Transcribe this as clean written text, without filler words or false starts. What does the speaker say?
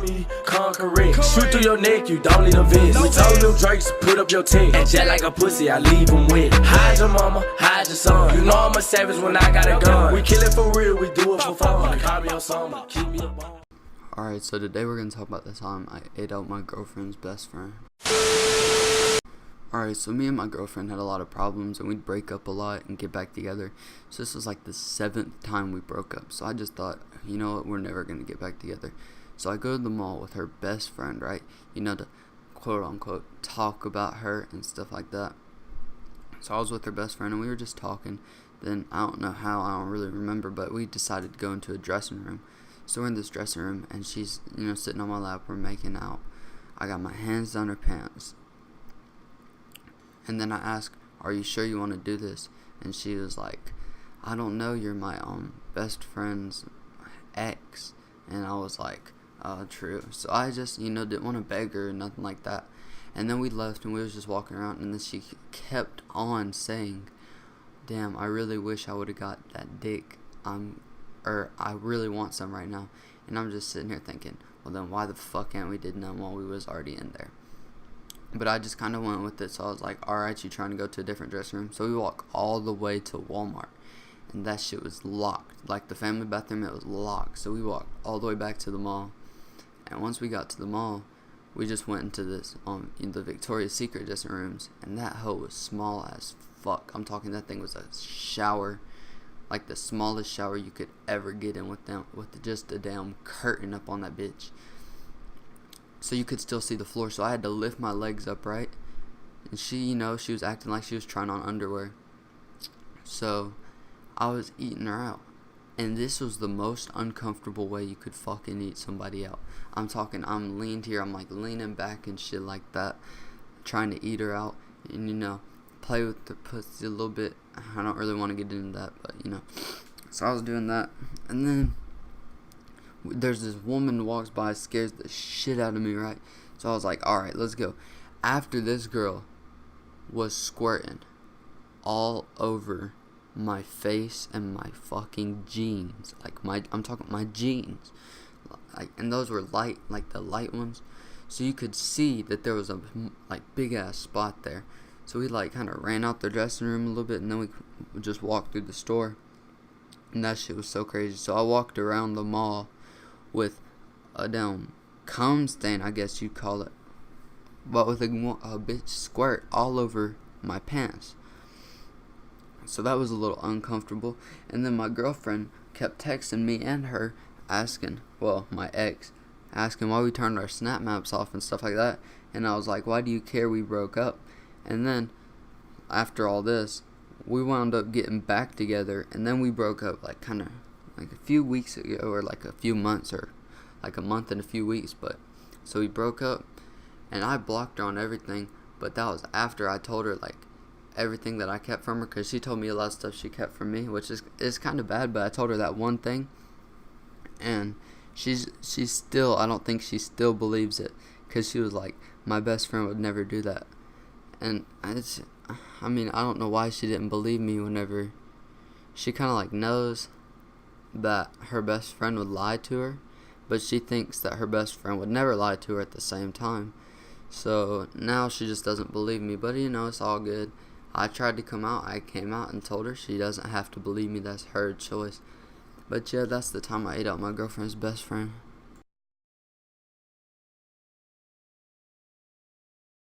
me conquering. Shoot through your neck, you don't need a vest. We told them Drakes, put up your tent. And just like a pussy, I leave them wet. Hide your mama, hide your son. You know I'm a savage when I got a gun. We kill it for real, we do it for fun. Call me on something, keep me a bone. Alright, so today we're going to talk about the time I ate out my girlfriend's best friend. Alright, so me and my girlfriend had a lot of problems and we'd break up a lot and get back together. So this was like the 7th time we broke up. So I just thought, you know what, we're never going to get back together. So I go to the mall with her best friend, right? You know, to quote unquote talk about her and stuff like that. So I was with her best friend and we were just talking. Then I don't know how, I don't really remember, but we decided to go into a dressing room. So we're in this dressing room and she's, you know, sitting on my lap, we're making out. I got my hands down her pants. And then I asked, are you sure you want to do this? And she was like, I don't know, you're my best friend's ex. And I was like, true. So I just, you know, didn't want to beg her or nothing like that. And then we left and we was just walking around and then she kept on saying, damn, I really wish I would have got that dick. I really want some right now. And I'm just sitting here thinking, well then why the fuck ain't we did none while we was already in there? But I just kind of went with it, so I was like, alright, you trying to go to a different dressing room? So we walked all the way to Walmart, and that shit was locked. Like, the family bathroom, it was locked. So we walked all the way back to the mall, and once we got to the mall, we just went into this, in the Victoria's Secret dressing rooms, and that hoe was small as fuck. I'm talking, that thing was a shower, like the smallest shower you could ever get in with just a damn curtain up on that bitch. So you could still see the floor, so I had to lift my legs up, right? And she, you know, she was acting like she was trying on underwear. So I was eating her out. And this was the most uncomfortable way you could fucking eat somebody out. I'm talking, I'm leaned here, I'm like leaning back and shit like that, trying to eat her out. And, you know, play with the pussy a little bit. I don't really want to get into that, but, you know. So I was doing that. And then there's this woman walks by, scares the shit out of me, right? So I was like, alright, let's go. After this girl was squirting all over my face and my fucking jeans. Like, I'm talking my jeans. Like, and those were light, like the light ones. So you could see that there was a, like, big ass spot there. So we, like, kind of ran out the dressing room a little bit and then we just walked through the store. And that shit was so crazy. So I walked around the mall with a damn cum stain, I guess you'd call it, but with a bitch squirt all over my pants. So that was a little uncomfortable. And then my girlfriend kept texting me and her asking, well, my ex, asking why we turned our snap maps off and stuff like that. And I was like, why do you care we broke up? And then after all this, we wound up getting back together, and then we broke up like kind of like a few weeks ago, or like a few months, or like a month and a few weeks. But so we broke up and I blocked her on everything, but that was after I told her like everything that I kept from her, because she told me a lot of stuff she kept from me, which is kind of bad. But I told her that one thing, and she's still, I don't think she still believes it, because she was like, my best friend would never do that. And I mean, I don't know why she didn't believe me whenever she kind of like knows that her best friend would lie to her, but she thinks that her best friend would never lie to her at the same time. So now she just doesn't believe me, but you know, it's all good. I tried to come out, I came out and told her she doesn't have to believe me, that's her choice. But yeah, that's the time I ate out my girlfriend's best friend.